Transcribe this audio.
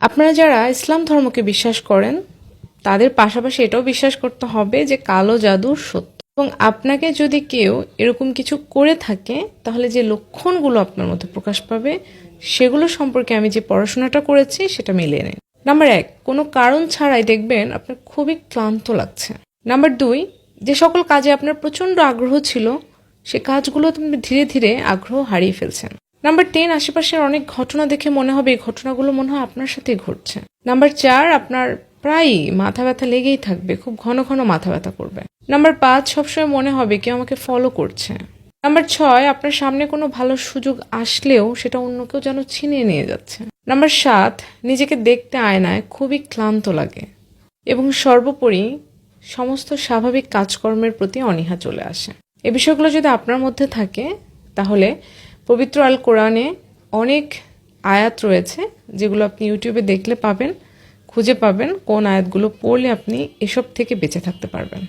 আপনারা যারা ইসলাম ধর্মকে বিশ্বাস করেন তাদের পাশাপাশি এটাও বিশ্বাস করতে হবে যে কালো জাদু সত্য, এবং আপনাকে যদি কেউ এরকম কিছু করে থাকে তাহলে যে লক্ষণগুলো আপনার মধ্যে প্রকাশ পাবে সেগুলো সম্পর্কে আমি যে পড়াশোনাটা করেছি সেটা মিলিয়ে নিন। নাম্বার 1, কোনো কারণ ছাড়াই দেখবেন আপনার খুবই ক্লান্ত লাগছে। নাম্বার 2, যে সকল কাজে আপনার প্রচণ্ড আগ্রহ ছিল সে কাজগুলো তুমি ধীরে ধীরে আগ্রহ হারিয়ে ফেলছেন। নাম্বার 3, আশেপাশের অনেক ঘটনা দেখে মনে হবে এই ঘটনাগুলো মনে হয় আপনার সাথেই ঘটছে। নাম্বার 4, আপনার প্রায়ই মাথা ব্যথা লেগেই থাকবে, খুব ঘন ঘন মাথা ব্যথা করবে। নাম্বার 5, সবসময় মনে হবে কেউ আমাকে ফলো করছে। নাম্বার 6, আপনার সামনে কোনো ভালো সুযোগ আসলেও সেটা অন্য কেউ যেন ছিনিয়ে নিয়ে যাচ্ছে। নাম্বার 7, নিজেকে দেখতে আয়নায় খুবই ক্লান্ত লাগে। এবং সর্বোপরি সমস্ত স্বাভাবিক কাজকর্মের প্রতি অনীহা চলে আসে। এই বিষয়গুলো যদি আপনার মধ্যে থাকে তাহলে পবিত্র আল কোরআনে অনেক আয়াত রয়েছে যেগুলো আপনি ইউটিউবে দেখলে পাবেন, খুঁজে পাবেন কোন আয়াতগুলো পড়লে আপনি এসব থেকে বেঁচে থাকতে পারবেন।